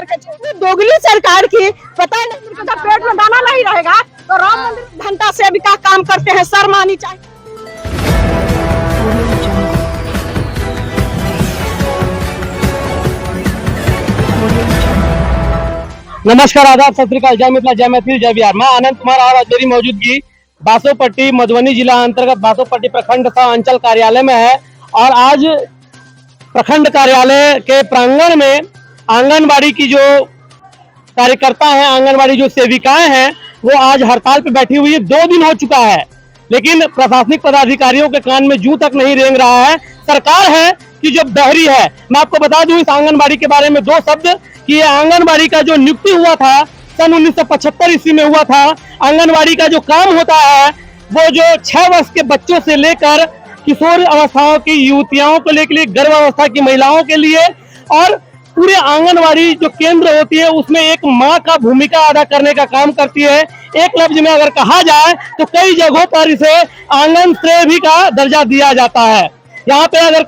करके छोड़। दोगली सरकार की पता नहीं, उनका पेट में दाना नहीं रहेगा तो राम मंदिर घंटा सेविका काम करते हैं, शर्म आनी चाहिए। नमस्कार, आदाब, सत श्री अकाल, जय मिथिला, जय मैथिल, जय बिहार। मैं आनंद कुमार और आज मेरी मौजूदगी बासोपट्टी मधुबनी जिला अंतर्गत बासोपट्टी प्रखंड सह अंचल कार्यालय में है। और आज प्रखंड कार्यालय के प्रांगण में आंगनबाड़ी की जो कार्यकर्ता हैं, आंगनबाड़ी जो सेविकाएं हैं, वो आज हड़ताल पे बैठी हुई है। 2 दिन हो चुका है, लेकिन प्रशासनिक पदाधिकारियों के कान में जूं तक नहीं रेंग रहा है। सरकार है कि जो बहरी है। मैं आपको बता दूं इस आंगनबाड़ी के बारे में 2 शब्द कि ये आंगनबाड़ी का जो नियुक्ति हुआ था सन 1975 ईस्वी में हुआ था। आंगनबाड़ी का जो काम होता है वो जो 6 वर्ष के बच्चों से लेकर किशोर अवस्थाओं की युवतियों को लेकर गर्भ अवस्था की महिलाओं के लिए, और पूरे आंगनबाड़ी जो केंद्र होती है उसमें एक माँ का भूमिका अदा करने का काम करती है। एक लफ्ज में अगर कहा जाए तो कई जगहों पर इसे आंगन श्रेय का दर्जा दिया जाता है। यहाँ पे अगर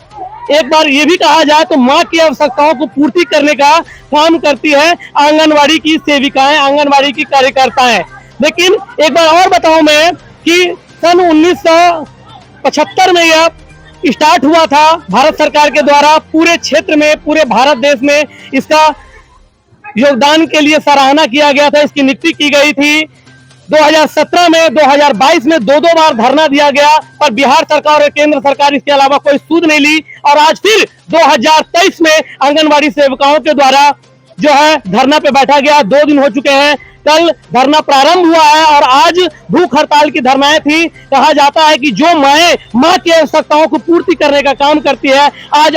एक बार ये भी कहा जाए तो माँ की आवश्यकताओं को पूर्ति करने का काम करती है आंगनबाड़ी की सेविकाएं, आंगनबाड़ी की कार्यकर्ताएं। लेकिन एक बार और बताऊं मैं कि सन 1975 में यह स्टार्ट हुआ था भारत सरकार के द्वारा। पूरे क्षेत्र में, पूरे भारत देश में इसका योगदान के लिए सराहना किया गया था, इसकी नियुक्ति की गई थी। 2017 में, 2022 में 2 बार धरना दिया गया, पर बिहार सरकार और केंद्र सरकार इसके अलावा कोई सूद नहीं ली। और आज फिर 2023 में आंगनबाड़ी सेविकाओं के द्वारा जो है धरना पे बैठा गया। 2 दिन हो चुके हैं, कल धरना प्रारंभ हुआ है और आज भूख हड़ताल की धरनाएं थी। कहा जाता है कि जो माँ की आवश्यकताओं को पूर्ति करने का काम करती है, आज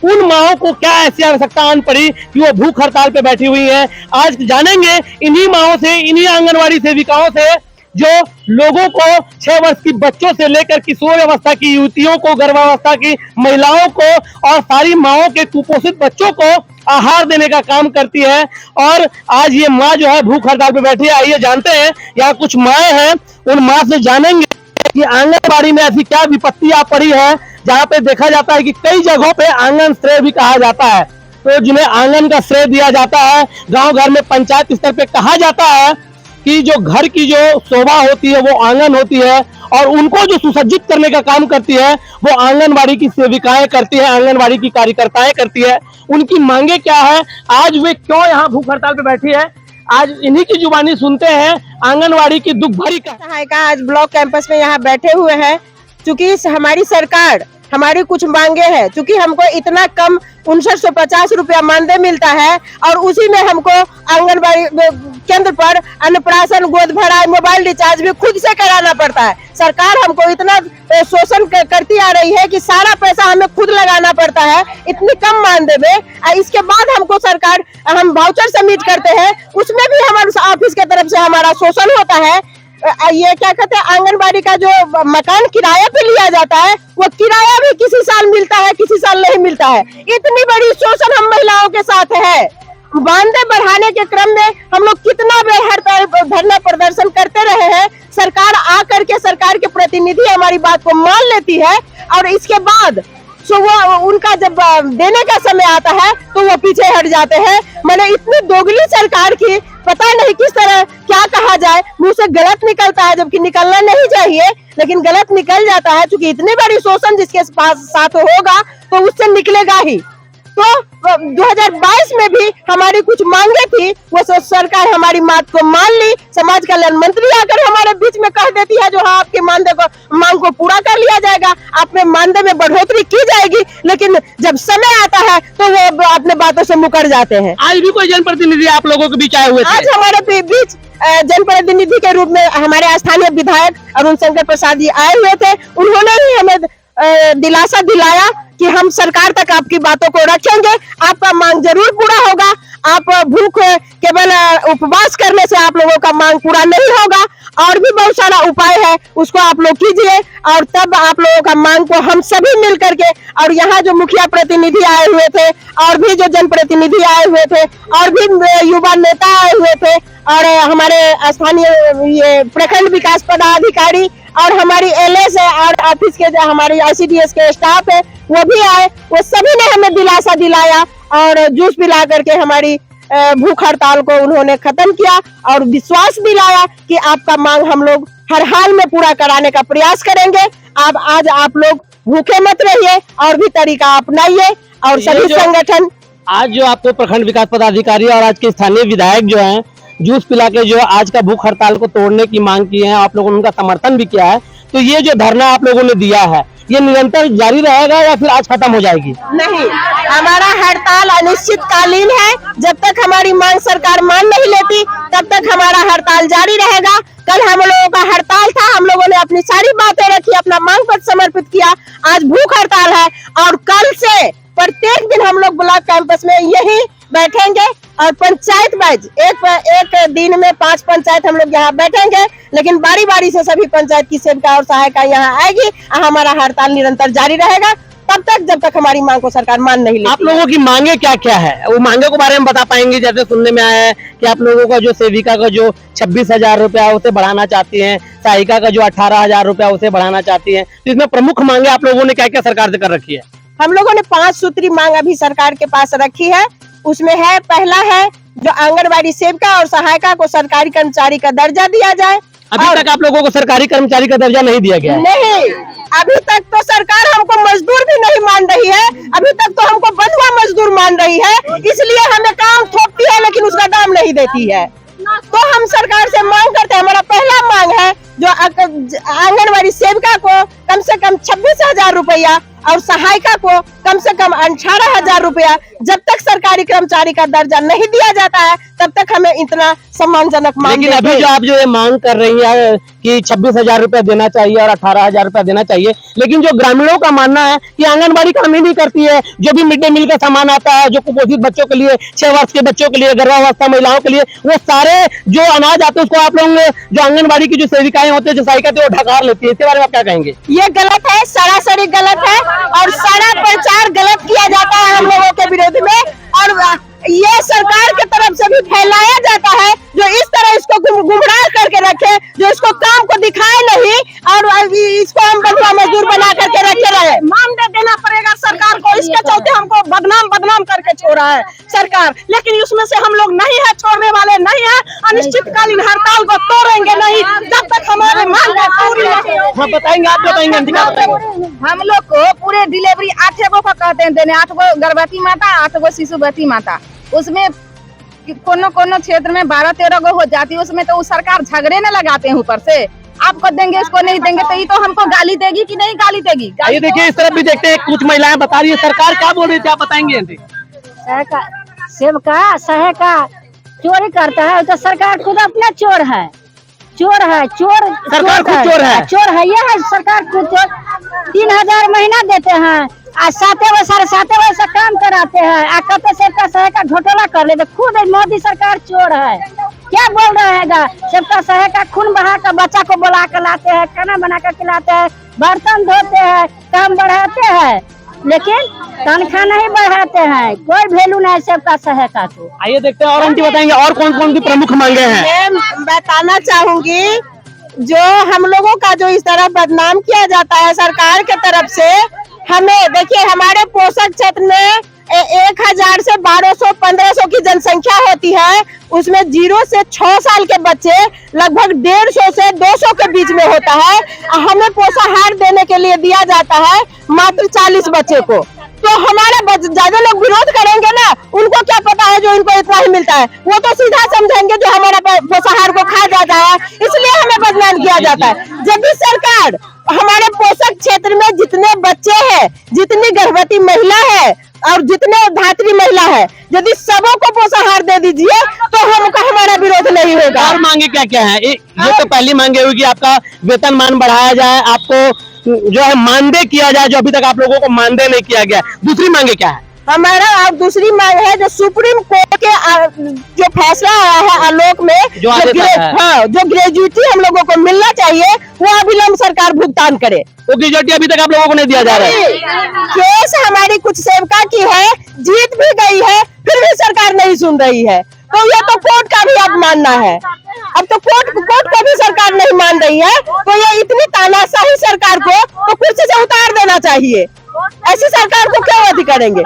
उन माओं को क्या ऐसी आवश्यकता आन पड़ी कि वो भूख हड़ताल पे बैठी हुई है। आज जानेंगे इन्हीं माओं से, इन्हीं आंगनबाड़ी सेविकाओं से जो लोगों को 6 वर्ष की बच्चों से लेकर किशोर अवस्था की युवतियों को, गर्भावस्था की महिलाओं को और सारी माओं के कुपोषित बच्चों को आहार देने का काम करती है। और आज ये माँ जो है भूख हड़ताल पे बैठी है। आइए जानते हैं, यहाँ कुछ माएँ हैं, उन माँ से जानेंगे कि आंगनबाड़ी में ऐसी क्या विपत्ति आ पड़ी है जहाँ पे देखा जाता है कि कई जगहों पे आंगन श्रेय भी कहा जाता है। तो जिन्हें आंगन का श्रेय दिया जाता है, गांव घर में पंचायत स्तर पे कहा जाता है कि जो घर की जो शोभा होती है वो आंगन होती है, और उनको जो सुसज्जित करने का काम करती है वो आंगनबाड़ी की सेविकाएं करती है, आंगनबाड़ी की कार्यकर्ताएं करती है। उनकी मांगे क्या है, आज वे क्यों यहाँ भूख हड़ताल पे बैठी है, आज इन्हीं की जुबानी सुनते हैं। आंगनबाड़ी की दुख भरी का आज ब्लॉक कैंपस में यहाँ बैठे हुए हैं, क्योंकि हमारी सरकार हमारी कुछ मांगे हैं। क्योंकि हमको इतना कम 5950 रुपया मानदेय मिलता है और उसी में हमको आंगनबाड़ी केंद्र पर अन्नप्राशन, गोद भराई, मोबाइल रिचार्ज भी खुद से कराना पड़ता है। सरकार हमको इतना शोषण करती आ रही है कि सारा पैसा हमें खुद लगाना पड़ता है इतनी कम मानदेय में। इसके बाद हमको सरकार, हम वाउचर सबमिट करते हैं, उसमें भी हमारे ऑफिस के तरफ से हमारा शोषण होता है। ये क्या कहते हैं, आंगनबाड़ी का जो मकान किराया पे लिया जाता है वो किराया भी किसी साल मिलता है, किसी साल नहीं मिलता है। इतनी बड़ी शोषण हम महिलाओं के साथ है। मानदेय बढ़ाने के क्रम में हम लोग कितना हड़ताल, धरना प्रदर्शन करते रहे हैं। सरकार आकर के, सरकार के प्रतिनिधि हमारी बात को मान लेती है और इसके बाद वो उनका जब देने का समय आता है तो वो पीछे हट जाते हैं। मैंने इतनी दोगली सरकार की पता नहीं किस तरह क्या कहा जाए, मुंह से गलत निकलता है जबकि निकलना नहीं चाहिए, लेकिन गलत निकल जाता है। क्योंकि इतनी बड़ी शोषण जिसके पास साथ होगा तो उससे निकलेगा ही। तो 2022 में भी हमारी कुछ मांगे थी, वो सरकार हमारी बात को मान ली। समाज कल्याण मंत्री आकर हमारे बीच में कह देती है जो हाँ आपके मांग को पूरा कर लिया जाएगा, आपने मानदेय में बढ़ोतरी की जाएगी। लेकिन जब समय आता है तो वो अपने बातों से मुकर जाते हैं। आज भी कोई जनप्रतिनिधि आप लोगों के बीच आए हुए थे? आज हमारे बीच जनप्रतिनिधि के रूप में हमारे स्थानीय विधायक अरुण शंकर प्रसाद जी आए हुए थे। उन्होंने ही हमें दिलासा दिलाया कि हम सरकार तक आपकी बातों को रखेंगे, आपका मांग जरूर पूरा होगा। आप भूख केवल उपवास करने से आप लोगों का मांग पूरा नहीं होगा, और भी बहुत सारा उपाय है, उसको आप लोग कीजिए और तब आप लोगों का मांग को हम सभी मिल करके, और यहाँ जो मुखिया प्रतिनिधि आए हुए थे और भी जो जनप्रतिनिधि आए हुए थे और भी युवा नेता आए हुए थे और हमारे स्थानीय ये प्रखंड विकास पदाधिकारी और हमारी एलएस है और ऑफिस के जो हमारी ICDS के स्टाफ है वो भी आए। वो सभी ने हमें दिलासा दिलाया और जूस पिला करके हमारी भूख हड़ताल को उन्होंने खत्म किया और विश्वास दिलाया कि आपका मांग हम लोग हर हाल में पूरा कराने का प्रयास करेंगे। अब आज आप लोग भूखे मत रहिए और भी तरीका अपनाइए और सभी संगठन। आज जो आपको प्रखंड विकास पदाधिकारी और आज के स्थानीय विधायक जो हैं जूस पिला के जो आज का भूख हड़ताल को तोड़ने की मांग की है, आप लोगों ने उनका समर्थन भी किया है, तो ये जो धरना आप लोगों ने दिया है ये निरंतर जारी रहेगा या फिर आज खत्म हो जाएगी? नहीं, हमारा हड़ताल अनिश्चितकालीन है। जब तक हमारी मांग सरकार मान नहीं लेती तब तक हमारा हड़ताल जारी रहेगा। कल हम लोगों का हड़ताल था, हम लोगों ने अपनी सारी बातें रखी, अपना मांग पत्र समर्पित किया। आज भूख हड़ताल है और कल से प्रत्येक दिन हम लोग ब्लॉक कैंपस में यही बैठेंगे और पंचायत वाइज एक दिन में 5 पंचायत हम लोग यहाँ बैठेंगे, लेकिन बारी बारी से सभी पंचायत की सेविका और सहायिका यहाँ आएगी और हमारा हड़ताल निरंतर जारी रहेगा तब तक जब तक हमारी मांग को सरकार मान नहीं लेती। आप लोगों की मांगे क्या क्या है, वो मांगे के बारे में बता पाएंगे? जैसे सुनने में आया है कि आप लोगों का जो सेविका का जो 26,000 रुपया उसे बढ़ाना चाहती हैं, सहायिका का जो 18,000 रुपया उसे बढ़ाना चाहती हैं, तो इसमें प्रमुख मांगे आप लोगों ने क्या क्या सरकार से कर रखी है? हम लोगों ने 5 सूत्री मांग अभी सरकार के पास रखी है। उसमें है, पहला है जो आंगनबाड़ी सेविका और सहायिका को सरकारी कर्मचारी का दर्जा दिया जाए। अभी तक आप लोगों को सरकारी कर्मचारी का दर्जा नहीं दिया गया है? नहीं, अभी तक तो सरकार हमको मजदूर भी नहीं मान रही है, अभी तक तो हमको बंधुआ मजदूर मान रही है, इसलिए हमें काम थोपती है लेकिन उसका दाम नहीं देती है। तो हम सरकार से मांग करते हैं, हमारा पहला मांग है जो आंगनबाड़ी सेविका को कम से कम 26,000 रुपया और सहायिका को कम से कम 18,000 रुपया, जब तक सरकारी कर्मचारी का दर्जा नहीं दिया जाता है तब तक हमें इतना सम्मानजनक मांग। लेकिन अभी जो आप जो ये मांग कर रही है कि 26,000 रुपया देना चाहिए और 18,000 रुपया देना चाहिए, लेकिन जो ग्रामीणों का मानना है कि आंगनबाड़ी काम ही नहीं करती है, जो भी मिड डे मील का सामान आता है, जो कुपोषित बच्चों के लिए, 6 वर्ष के बच्चों के लिए, गर्भावस्था महिलाओं के लिए, वो सारे जो अनाज आते हैं उसको आप लोग जो आंगनबाड़ी की जो सेविकाएं होती है, जो सहायिका थे, वो ढकार लेती है। इसके बारे में आप क्या कहेंगे? ये गलत है, सरासरी गलत है और सारा प्रचार गलत किया जाता है हम लोगों के विरोध में और ये सरकार की तरफ से भी फैलाया जाता है जो इस तरह इसको गुमराह करके रखे, जो इसको काम को दिखाए नहीं और इसको हम बंधुआ मजदूर बना करके रखे रहे। मानदेय देना पड़ेगा सरकार को, इसके चलते हमको बदनाम करके छोड़ा है सरकार, लेकिन उसमें से हम लोग नहीं है, छोड़ने वाले नहीं है। अनिश्चितकालीन हड़ताल को तोड़ेंगे नहीं जब तक हमारे मांग पूरी नहीं। हाँ बताएंगे, आप बताएंगे। हम लोग को पूरे डिलीवरी 8 गो का कहते हैं देने, 8 गो गर्भवती माता, 8 गो शिशुवती माता, उसमें कोनो क्षेत्र में 12-13 गो हो जाती है, उसमें तो सरकार झगड़े न लगाते हैं ऊपर से, आपको देंगे इसको नहीं देंगे, तो ये तो हमको गाली देगी कि नहीं गाली देगी? ये देखिए इस तरफ भी देखते हैं, कुछ महिलाएं बता रही है सरकार क्या बोल रही थी, आप बताएंगे? सेवका सहायका चोरी करता है तो सरकार खुद अपना चोर है, सरकार खुद चोर है, ये है सरकार खुद चोर। 3,000 महीना देते हैं, आज 7 बजे 7:30 बजे से काम कराते हैं, आ कहते सेवका सहायका घोटाला कर लेते। खुद मोदी सरकार चोर है, क्या बोल रहेगा? सेवका सहायका खून बहा कर बच्चा को बुला कर लाते हैं, खाना बना कर खिलाते हैं, बर्तन धोते हैं, काम बढ़ाते हैं, लेकिन तनख्वाह नहीं बढ़ाते हैं। कोई वैल्यू नहीं सेवका सहायका को। आइए देखते हैं और आंटी बताएंगे और कौन कौन सी प्रमुख मांगे हैं। मैं बताना चाहूंगी जो हम लोगों का जो इस तरह बदनाम किया जाता है सरकार के तरफ से, हमें देखिए हमारे पोषक क्षेत्र में 1,000 से 1,200-1,500 की जनसंख्या होती है, उसमें 0 से 6 साल के बच्चे लगभग 150 से 200 के बीच में होता है। हमें पोषाहार देने के लिए दिया जाता है मात्र 40 बच्चे को, तो हमारे ज्यादा लोग विरोध करेंगे ना, उनको क्या पता है जो इनको इतना ही मिलता है, वो तो सीधा समझेंगे जो हमारा पोषाहार को खा जाता है, इसलिए हमें बदनाम किया जाता है। जब भी सरकार हमारे पोषक क्षेत्र में जितने बच्चे हैं, जितनी गर्भवती महिला है और जितने धात्री महिला है, यदि सबों को पोषाहार दे दीजिए तो हमको हमारा विरोध नहीं होगा। और मांगे क्या क्या है? ये तो पहली मांगे हुई कि आपका वेतनमान बढ़ाया जाए, आपको जो है मानदेय किया जाए, जो अभी तक आप लोगों को मानदेय नहीं किया गया। दूसरी मांगे क्या है? हमारा अब दूसरी मांग है जो सुप्रीम कोर्ट के जो फैसला आया है आलोक में, जो ग्रेजुएटी हम लोगों को मिलना चाहिए वो अविलंब सरकार भुगतान करे। वो ग्रेजुएटी अभी तक आप लोगों को नहीं दिया जा रहा है। केस हमारी कुछ सेवका की है, जीत भी गई है, फिर भी सरकार नहीं सुन रही है, तो ये तो कोर्ट का भी अब मानना है। अब तो कोर्ट को भी सरकार नहीं मान रही है, तो ये इतनी तानाशाही सरकार को तो कुर्सी से उतार देना चाहिए। ऐसी सरकार को क्यों अति करेंगे?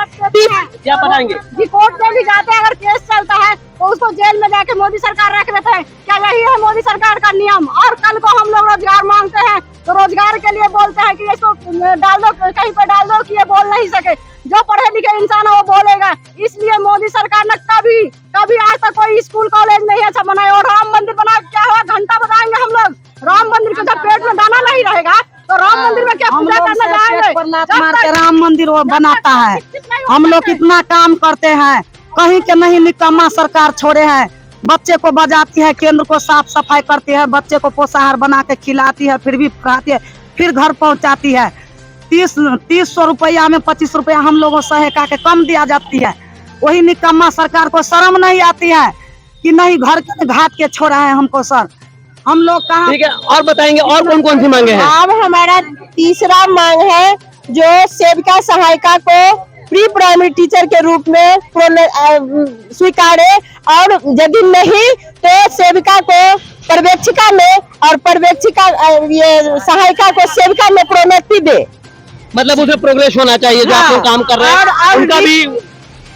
क्या बताएंगे? कोर्ट में भी जाते हैं, अगर केस चलता है तो उसको जेल में जाके मोदी सरकार रख देते हैं। क्या यही है मोदी सरकार का नियम? और कल को हम लोग रोजगार मांगते हैं तो रोजगार के लिए बोलते हैं कि इसको डाल दो, कहीं पे डाल दो, कि ये बोल नहीं सके। जो पढ़े लिखे इंसान है वो बोलेगा। इसलिए मोदी सरकार ने कभी आज तक कोई स्कूल कॉलेज नहीं अच्छा बनाया। और राम मंदिर बना क्या हुआ? घंटा बताएंगे हम लोग। राम मंदिर के जब पेट में दाना नहीं रहेगा तो राम मंदिर में क्या पूजा करने जाएंगे? राम मंदिर वो बनाता है। हम लोग कितना काम करते हैं, कहीं के नहीं निकम्मा सरकार छोड़े हैं। बच्चे को बजाती है, केंद्र को साफ सफाई करती है, बच्चे को पोषाहार बना के खिलाती है, फिर भी पढ़ाती है, फिर घर पहुंचाती है। 30 रुपया में 25 रुपया हम लोगों सहायता के कम दिया जाती है। वही निकम्मा सरकार को शर्म नहीं आती है कि नहीं घर के घाट के छोड़ा है हमको सर। हम लोग कहाँ? ठीक है, और बताएंगे और कौन कौन सी मांगे हैं? अब हमारा तीसरा मांग है जो सेविका सहायिका को प्री प्राइमरी टीचर के रूप में स्वीकारे, और यदि नहीं तो सेविका को पर्यवेक्षिका में और पर्यवेक्षिका ये सहायिका को सेविका में प्रोन्नति दे। मतलब उसमें प्रोग्रेस होना चाहिए, जो आप लोग काम कर रहे हैं उनका भी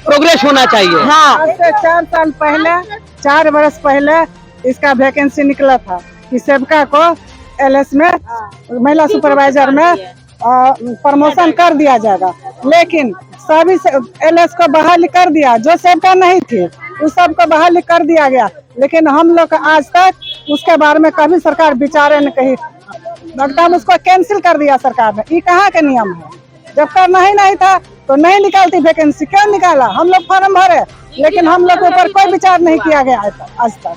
प्रोग्रेस होना चाहिए। हाँ, आज से 4 साल पहले, 4 वर्ष पहले इसका वैकेंसी निकला था कि सेविका को एलएस में, महिला सुपरवाइजर में प्रमोशन कर दिया जाएगा। लेकिन सभी एलएस को बहाली कर दिया, जो सेविका नहीं थी उस सब को बहाली कर दिया गया। लेकिन हम लोग आज तक उसके बारे में कभी सरकार विचारे न कही, एकदम उसको कैंसिल कर दिया सरकार ने। ये कहाँ का नियम है? जब करना ही नहीं था तो नहीं निकालती वैकेंसी, क्यों निकाला? हम लोग फॉर्म भरे लेकिन हम लोग के ऊपर कोई विचार नहीं किया गया आज तक।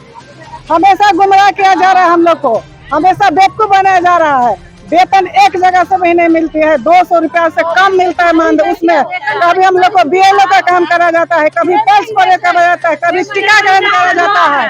हमेशा गुमराह किया जा रहा है, हम लोग को हमेशा बेवकूफ बनाया जा रहा है। वेतन एक जगह से महीने मिलती है, 200 रुपया से कम मिलता है मानदेय। उसमें कभी हम लोग को बीएलओ का काम करा जाता है, कभी पल्स पर करा जाता है, कभी टीकाकरण करा जाता है।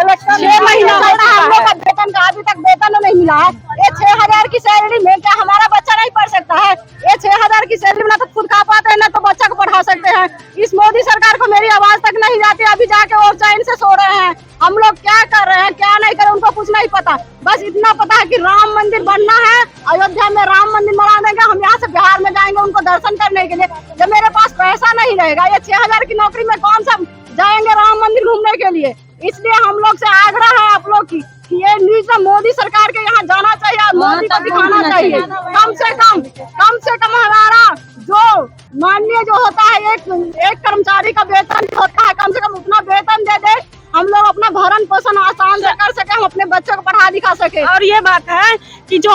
इलेक्शन 6 महीना हो रहा है हम लोग का वेतन का, अभी तक वेतन नहीं मिला है। ये 6,000 की सैलरी में क्या हमारा बच्चा नहीं पढ़ सकता है? ये 6,000 की सैलरी में ना तो खुद खा पाते हैं ना तो बच्चा को पढ़ा सकते हैं। इस मोदी सरकार को मेरी आवाज तक नहीं जाती। अभी जाके वो चैन से सो रहे हैं। हम लोग क्या कर रहे हैं क्या नहीं कर रहे उनको कुछ नहीं पता। बस इतना पता है कि राम मंदिर बनना है, अयोध्या में राम मंदिर बना देंगे। हम यहाँ से बिहार में जाएंगे उनको दर्शन करने के लिए। जब मेरे पास पैसा नहीं रहेगा, ये 6,000 की नौकरी में कौन सा जाएंगे राम मंदिर घूमने के लिए? इसलिए हम लोग से आग्रह है आप लोग की कि ये न्यूज में मोदी सरकार के यहाँ जाना चाहिए और मोदी को दिखाना चाहिए। कम से कम हमारा जो माननीय जो होता है एक कर्मचारी का वेतन होता है, कम से कम उतना वेतन दे दे, हम लोग अपना भरण पोषण आसान से कर सके, हम अपने बच्चों को पढ़ा लिखा सके। और ये बात है कि जो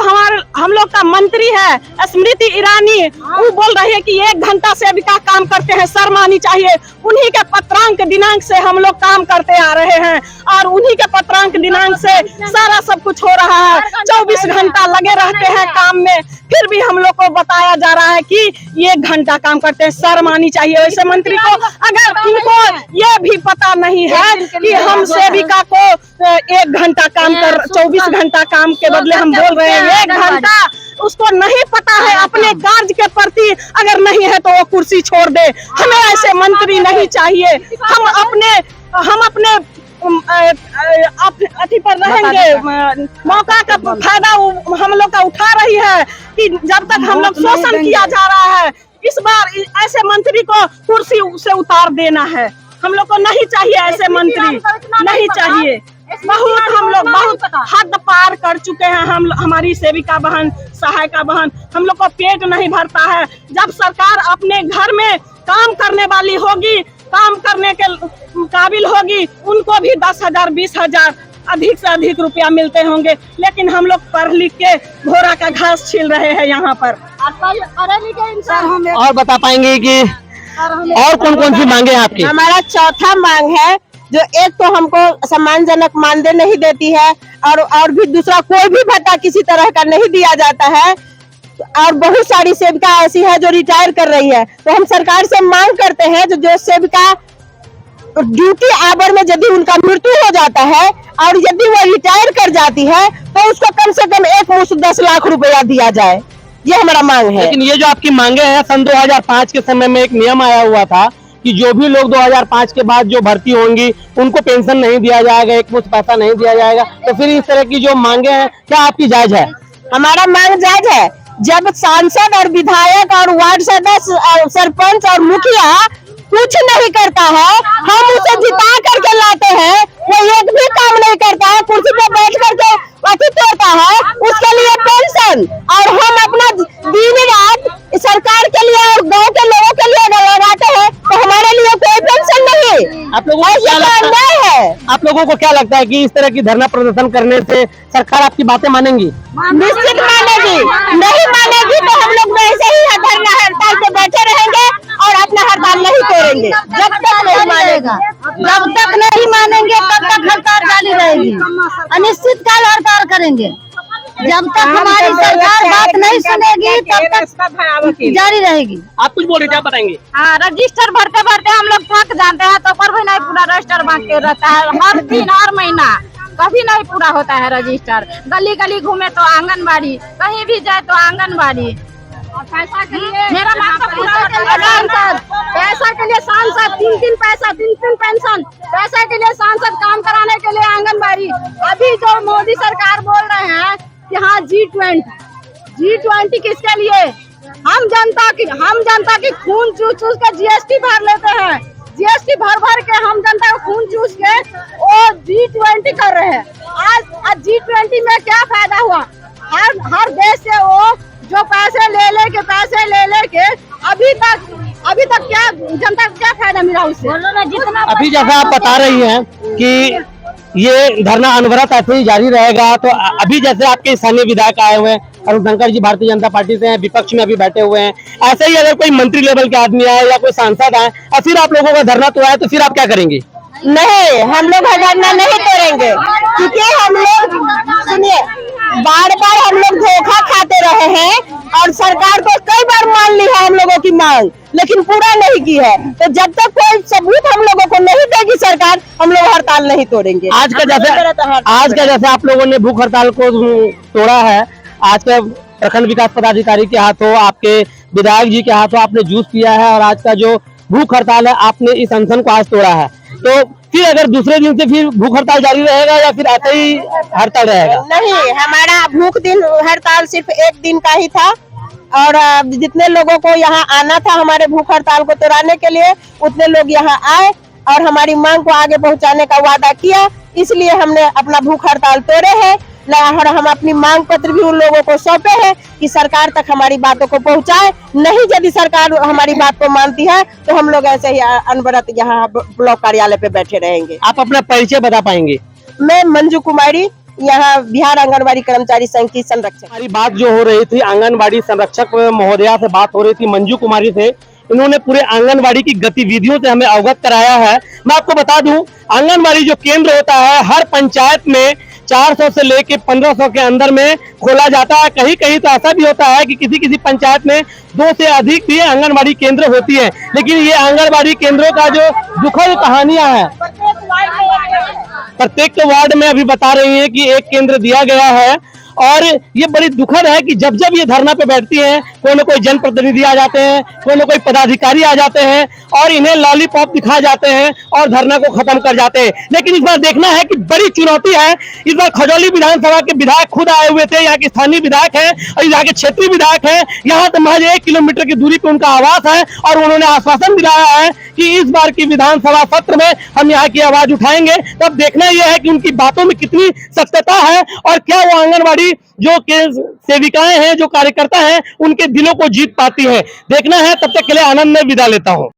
हम लोग का मंत्री है स्मृति ईरानी, वो बोल रही है कि 1 घंटा सेविका काम करते हैं, शर्म आनी चाहिए। उन्हीं के पत्रांक दिनांक से हम लोग काम करते आ रहे हैं और उन्हीं के पत्रांक दिनांक से सारा सब कुछ हो रहा है। 24 घंटा लगे रहते हैं काम में, फिर भी हम लोग को बताया जा रहा है कि 1 घंटा काम करते हैं। शर्म आनी चाहिए वैसे मंत्री को। अगर इनको ये भी पता नहीं है कि हम सेविका को 1 घंटा काम कर 24 घंटा काम के बदले हम बोल रहे हैं 1 घंटा, उसको नहीं पता है अपने कार्य के प्रति। अगर नहीं है तो वो कुर्सी छोड़ दे। हमें ऐसे मंत्री नहीं चाहिए। हम अपने अति पर रहेंगे। मौका का फायदा हम लोग का उठा रही है कि जब तक हम लोग शोषण किया जा रहा है, इस बार ऐसे मंत्री को कुर्सी से उतार देना है। हम लोग को नहीं चाहिए ऐसे मंत्री, नहीं चाहिए। हम लोग बहुत हद पार कर चुके हैं। हमारी सेविका बहन, सहायिका बहन, हम लोग को पेट नहीं भरता है। जब सरकार अपने घर में काम करने वाली होगी, काम करने के काबिल होगी, उनको भी 10,000 20,000 अधिक से अधिक रुपया मिलते होंगे। लेकिन हम लोग पढ़ लिख के घोड़ा का घास छील रहे हैं यहाँ पर। और बता पाएंगे कि और कौन कौन सी मांगे हैं आपकी? हमारा चौथा मांग है जो एक तो हमको सम्मानजनक मानदेय नहीं देती है और भी दूसरा कोई भी भत्ता किसी तरह का नहीं दिया जाता है। और बहुत सारी सेविका ऐसी है जो रिटायर कर रही है। तो हम सरकार से मांग करते हैं जो सेविका ड्यूटी आवर में यदि उनका मृत्यु हो जाता है और यदि वो रिटायर कर जाती है तो उसको कम से कम एक मुश्त 10 लाख रुपया दिया जाए। ये हमारा मांग है। लेकिन ये जो आपकी मांगे हैं, सन 2005 के समय में एक नियम आया हुआ था कि जो भी लोग 2005 के बाद जो भर्ती होंगी उनको पेंशन नहीं दिया जाएगा, एक मुश्त पैसा नहीं दिया जाएगा। तो फिर इस तरह की जो मांगे हैं क्या आपकी जायज है? हमारा मांग जायज है। जब सांसद और विधायक और वार्ड सदस्य और सरपंच और मुखिया कुछ नहीं करता है, हम उसे जिता करके लाते हैं, वो एक भी काम नहीं करता है, कुर्सी पे बैठ करके अति तोड़ता है, उसके लिए पेंशन, और हम अपना दिन रात सरकार के लिए और गांव के लोगों के लिए लगाते हैं, तो हमारे लिए कोई पेंशन नहीं। आप लोगों को क्या लगता है? आप लोगों को क्या लगता है कि इस तरह की धरना प्रदर्शन करने से सरकार आपकी बातें मानेंगी? निश्चित मानेगी, नहीं मानेगी तो हम लोग वैसे ही धरना हड़ताल पे बैठे रहेंगे और अपना हड़ताल नहीं तोड़ेंगे जब तक नहीं मानेगा। जब तक नहीं मानेंगे तब तक हड़ताल जारी रहेगी, अनिश्चित काल हड़ताल करेंगे। जब तक हमारी सरकार बात नहीं सुनेगी तब तक जारी रहेगी। आप कुछ बोल रहे थे, आप बताएंगे? हाँ, रजिस्टर भरते भरते हम लोग थक जाते हैं, तो पर भी नहीं पूरा रजिस्टर बांटते रहता है, हर दिन हर महीना कभी नहीं पूरा होता है रजिस्टर। गली गली घूमे तो आंगनबाड़ी, कहीं भी जाए तो आंगनबाड़ी। पैसा के लिए मेरा पैसा के लिए सांसद, तीन पैसा, तीन पेंशन, पैसा के लिए सांसद, काम कराने के लिए आंगनबाड़ी। अभी जो मोदी सरकार बोल रहे हैं कि हाँ G20 किसके लिए? हम जनता की खून चूस के जीएसटी भर लेते हैं, जीएसटी भर के हम जनता को खून चूस के वो G20 कर रहे हैं। आज G20 में क्या फायदा हुआ? हर देश से वो जो पैसे ले के अभी तक क्या जनता को क्या फायदा मिला उससे? जितना अभी जैसा आप बता रही हैं कि ये धरना अनवरत ऐसे ही जारी रहेगा, तो अभी जैसे आपके स्थानीय विधायक आए हुए हैं, अरुण शंकर जी भारतीय जनता पार्टी से हैं, विपक्ष में अभी बैठे हुए हैं, ऐसे ही अगर कोई मंत्री लेवल के आदमी आए या कोई सांसद आए और फिर आप लोगों का धरना तोड़ा है, तो फिर आप क्या करेंगे? नहीं, हम लोग धरना नहीं तोड़ेंगे, क्योंकि हम लोग सुनिए बार हम लोग धोखा खाते रहे हैं और सरकार को कई बार मान ली है हम लोगों की मांग, लेकिन पूरा नहीं की है। तो जब तक कोई सबूत हम लोगों को नहीं देगी सरकार, हम लोग हड़ताल नहीं तोड़ेंगे। आज का जैसे आप लोगों ने भूख हड़ताल को तोड़ा है, आज का प्रखंड विकास पदाधिकारी के हाथों, आपके विधायक जी के हाथों आपने जूस पिया है, और आज का जो भूख हड़ताल है आपने इस अनशन को आज तोड़ा है, तो फिर अगर दूसरे दिन से फिर भूख हड़ताल जारी रहेगा या फिर ऐसे ही हड़ताल रहेगा? नहीं, हमारा भूख दिन हड़ताल सिर्फ एक दिन का ही था, और जितने लोगों को यहाँ आना था हमारे भूख हड़ताल को तोड़ाने के लिए, उतने लोग यहाँ आए और हमारी मांग को आगे पहुँचाने का वादा किया, इसलिए हमने अपना भूख हड़ताल तोड़े हैं। और हम अपनी मांग पत्र भी उन लोगों को सौंपे हैं कि सरकार तक हमारी बातों को पहुंचाए। नहीं, यदि सरकार हमारी बात को मानती है तो हम लोग ऐसे ही अनवरत यहाँ ब्लॉक कार्यालय पे बैठे रहेंगे। आप अपना परिचय बता पाएंगे? मैं मंजू कुमारी, यहाँ बिहार आंगनबाड़ी कर्मचारी संघ की संरक्षक। हमारी बात जो हो रही थी आंगनबाड़ी संरक्षक महोदया से बात हो रही थी, मंजू कुमारी से, इन्होंने पूरे आंगनबाड़ी की गतिविधियों से हमें अवगत कराया है। मैं आपको बता दूं, आंगनबाड़ी जो केंद्र होता है हर पंचायत में 400 से लेके 1500 के अंदर में खोला जाता है। कहीं कहीं तो ऐसा भी होता है कि किसी पंचायत में 2 से अधिक भी आंगनबाड़ी केंद्र होती है। लेकिन ये आंगनबाड़ी केंद्रों का जो दुखद कहानियां हैं, प्रत्येक वार्ड में अभी बता रही हैं कि एक केंद्र दिया गया है, और ये बड़ी दुखद है कि जब जब ये धरना पे बैठती हैं, कोई न कोई जनप्रतिनिधि आ जाते हैं, कोई न कोई पदाधिकारी आ जाते हैं और इन्हें लॉलीपॉप दिखा जाते हैं और धरना को खत्म कर जाते हैं। लेकिन इस बार देखना है कि बड़ी चुनौती है। इस बार खजौली विधानसभा के विधायक खुद आए हुए थे, यहाँ के स्थानीय विधायक हैं और यहाँ के क्षेत्रीय विधायक हैं। यहाँ तो महज 1 किलोमीटर की दूरी पे उनका आवास है, और उन्होंने आश्वासन दिलाया है कि इस बार की विधानसभा सत्र में हम यहाँ की आवाज उठाएंगे। तब देखना यह है कि उनकी बातों में कितनी सत्यता है और क्या वो आंगनबाड़ी जो सेविकाएं हैं, जो कार्यकर्ता हैं, उनके दिलों को जीत पाती है। देखना है। तब तक के लिए आनंद में विदा लेता हूं।